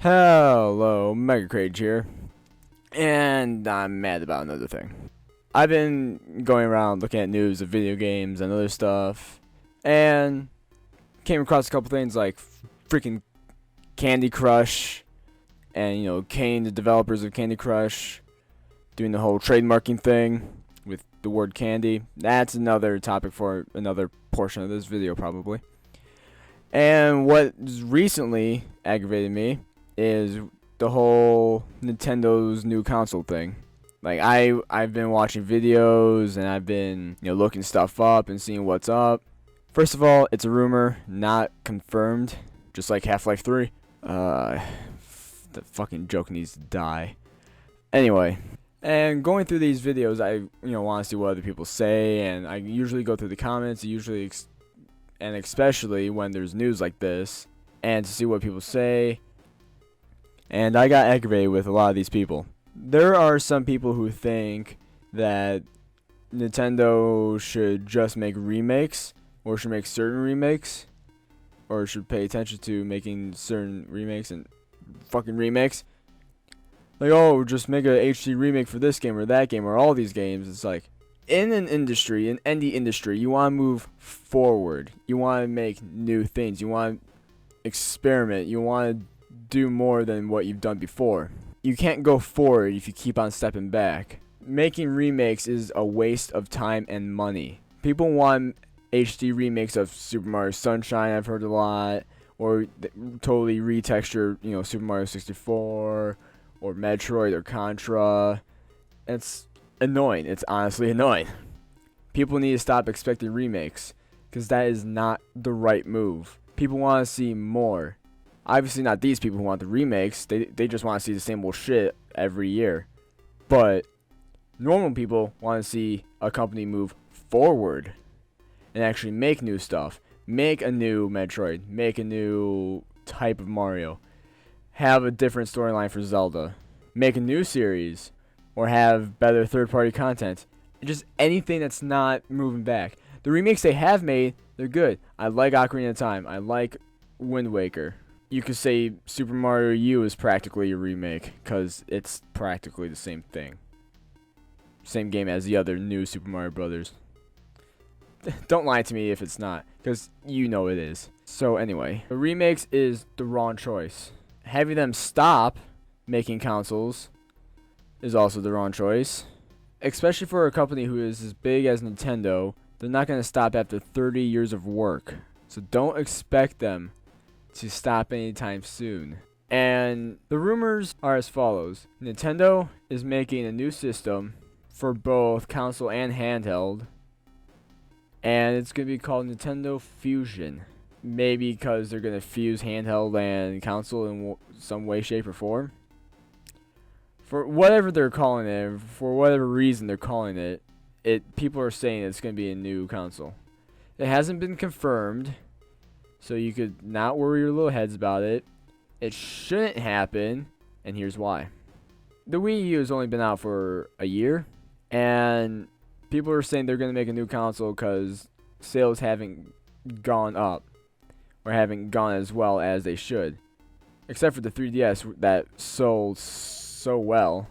Hello, Megacrage here, and I'm mad about another thing. I've been going around looking at news of video games and other stuff, and came across a couple things like freaking Candy Crush, and Kane, the developers of Candy Crush, doing the whole trademarking thing with the word candy. That's another topic for another portion of this video, probably. And what recently aggravated me is the whole Nintendo's new console thing. Like I've been watching videos and I've been looking stuff up and seeing what's up. First of all, it's a rumor, not confirmed, just like Half-Life 3. The fucking joke needs to die. Anyway, and going through these videos, I want to see what other people say, and I usually go through the comments, and especially when there's news like this, and to see what people say. And I got aggravated with a lot of these people. There are some people who think that Nintendo should just make remakes, or should make certain remakes, or should pay attention to making certain remakes and fucking remakes. Like, oh, just make a HD remake for this game or that game or all these games. It's like, in an industry, an indie industry, you want to move forward. You want to make new things. You want to experiment. You want to do more than what you've done before. You can't go forward if you keep on stepping back. Making remakes is a waste of time and money. People want HD remakes of Super Mario Sunshine, I've heard a lot, or totally retexture, Super Mario 64 or Metroid or Contra. It's annoying. It's honestly annoying. People need to stop expecting remakes, because that is not the right move. People want to see more. Obviously not these people who want the remakes. They just want to see the same old shit every year. But normal people want to see a company move forward and actually make new stuff. Make a new Metroid. Make a new type of Mario. Have a different storyline for Zelda. Make a new series. Or have better third-party content. Just anything that's not moving back. The remakes they have made, they're good. I like Ocarina of Time. I like Wind Waker. You could say Super Mario U is practically a remake, because it's practically the same thing. Same game as the other new Super Mario Brothers. Don't lie to me if it's not, because it is. So anyway, the remakes is the wrong choice. Having them stop making consoles is also the wrong choice. Especially for a company who is as big as Nintendo, they're not going to stop after 30 years of work. So don't expect them to stop anytime soon. And the rumors are as follows. Nintendo is making a new system for both console and handheld, and it's going to be called Nintendo Fusion. Maybe because they're going to fuse handheld and console in some way, shape, or form. For whatever they're calling it, for whatever reason they're calling it, people are saying it's going to be a new console. It hasn't been confirmed, so you could not worry your little heads about it. It shouldn't happen, and here's why. The Wii U has only been out for a year, and people are saying they're going to make a new console because sales haven't gone up, or haven't gone as well as they should. Except for the 3DS that sold so well.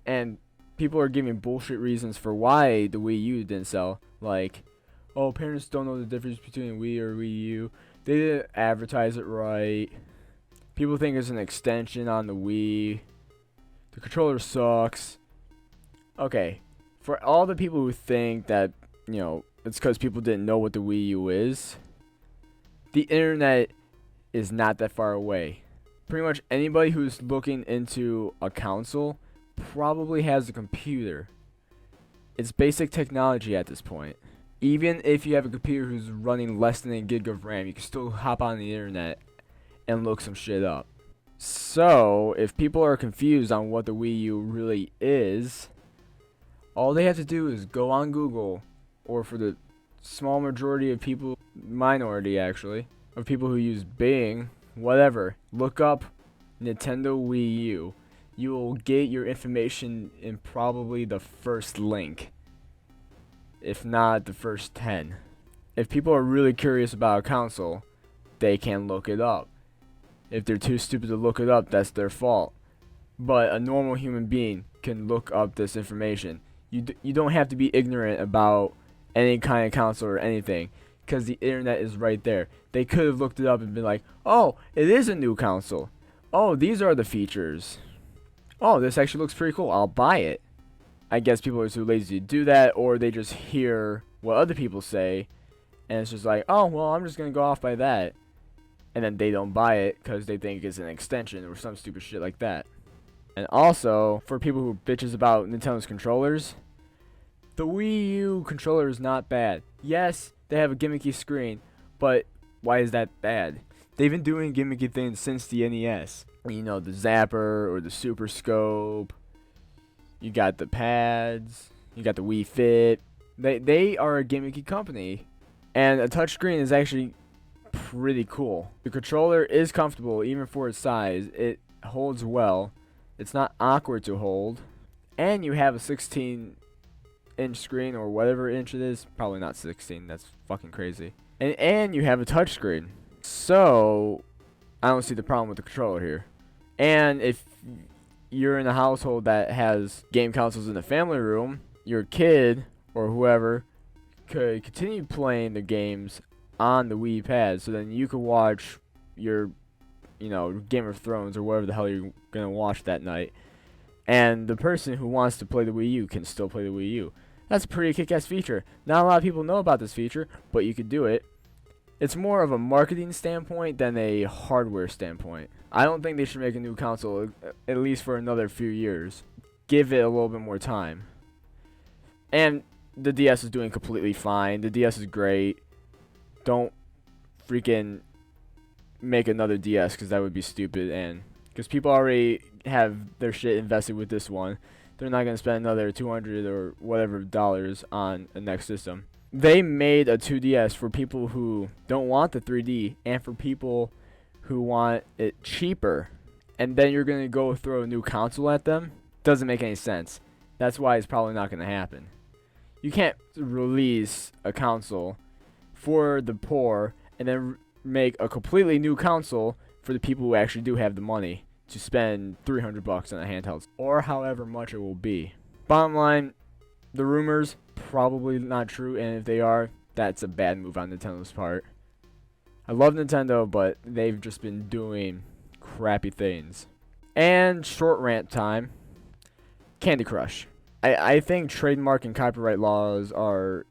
And people are giving bullshit reasons for why the Wii U didn't sell. Like, oh, parents don't know the difference between a Wii or Wii U. They didn't advertise it right. People think it's an extension on the Wii. The controller sucks. Okay, for all the people who think that, it's because people didn't know what the Wii U is, the internet is not that far away. Pretty much anybody who's looking into a console probably has a computer. It's basic technology at this point. Even if you have a computer who's running less than a gig of RAM, you can still hop on the internet and look some shit up. So, if people are confused on what the Wii U really is, all they have to do is go on Google, or for the small majority of people, minority actually, of people who use Bing, whatever, look up Nintendo Wii U. You will get your information in probably the first link, if not the first 10. If people are really curious about a console, they can look it up. If they're too stupid to look it up, that's their fault. But a normal human being can look up this information. You don't have to be ignorant about any kind of console or anything, because the internet is right there. They could have looked it up and been like, oh, it is a new console. Oh, these are the features. Oh, this actually looks pretty cool. I'll buy it. I guess people are too lazy to do that, or they just hear what other people say, and it's just like, oh, well, I'm just going to go off by that. And then they don't buy it because they think it's an extension or some stupid shit like that. And also, for people who bitches about Nintendo's controllers, the Wii U Controller is not bad. Yes, they have a gimmicky screen, but why is that bad? They've been doing gimmicky things since the NES. You know, the Zapper or the Super Scope. You got the pads. You got the Wii Fit. They are a gimmicky company. And a touchscreen is actually pretty cool. The controller is comfortable even for its size. It holds well. It's not awkward to hold. And you have a 16-inch screen or whatever inch it is. Probably not 16. That's fucking crazy. And you have a touchscreen. So, I don't see the problem with the controller here. And if you're in a household that has game consoles in the family room, your kid or whoever could continue playing the games on the Wii pad, so then you could watch your, Game of Thrones or whatever the hell you're gonna watch that night, and the person who wants to play the Wii U can still play the Wii U. That's a pretty kick-ass feature. Not a lot of people know about this feature, but you could do it. It's more of a marketing standpoint than a hardware standpoint. I don't think they should make a new console, at least for another few years. Give it a little bit more time. And the DS is doing completely fine. The DS is great. Don't freaking make another DS, because that would be stupid. And because people already have their shit invested with this one, they're not going to spend another $200 or whatever dollars on a next system. They made a 2DS for people who don't want the 3D and for people who want it cheaper. And then you're going to go throw a new console at them? Doesn't make any sense. That's why it's probably not going to happen. You can't release a console for the poor and then make a completely new console for the people who actually do have the money to spend $300 on a handheld, or however much it will be. Bottom line, the rumors, probably not true, and if they are, that's a bad move on Nintendo's part. I love Nintendo, but they've just been doing crappy things. And short rant time, Candy Crush. I think trademark and copyright laws are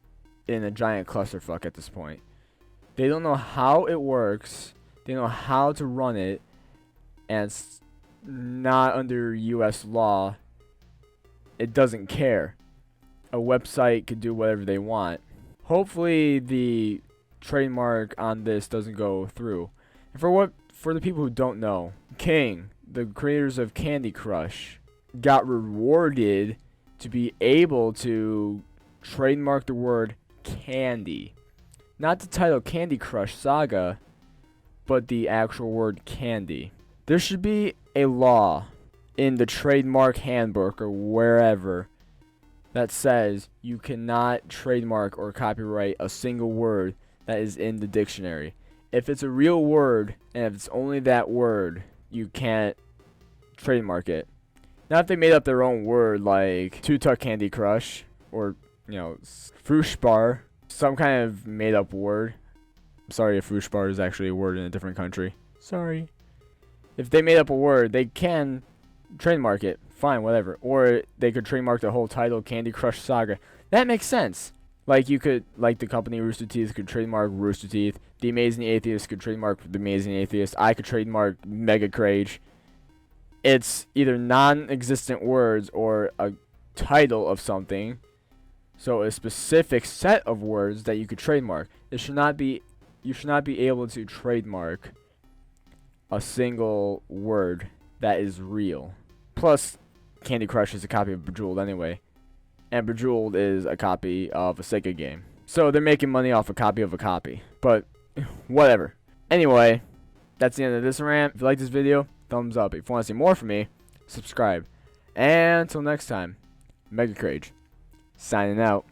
in a giant clusterfuck at this point. They don't know how it works, they know how to run it, and it's not under US law. It doesn't care. A website could do whatever they want. Hopefully the trademark on this doesn't go through. And for the people who don't know, King, the creators of Candy Crush, got rewarded to be able to trademark the word candy. Not the title Candy Crush Saga, but the actual word candy. There should be a law in the trademark handbook or wherever that says you cannot trademark or copyright a single word that is in the dictionary. If it's a real word and if it's only that word, you can't trademark it. Now if they made up their own word like Two-Tuck Candy Crush or, Frush Bar, some kind of made up word. I'm sorry if Frush Bar is actually a word in a different country. Sorry. If they made up a word, they can trademark it. Fine, whatever. Or they could trademark the whole title, Candy Crush Saga. That makes sense. Like the company Rooster Teeth could trademark Rooster Teeth. The Amazing Atheist could trademark The Amazing Atheist. I could trademark Mega Crage. It's either non-existent words or a title of something. So a specific set of words that you could trademark. You should not be able to trademark a single word that is real. Plus, Candy Crush is a copy of Bejeweled anyway. And Bejeweled is a copy of a Sega game. So they're making money off a copy of a copy. But, whatever. Anyway, that's the end of this rant. If you like this video, thumbs up. If you want to see more from me, subscribe. And until next time, Mega Crage, signing out.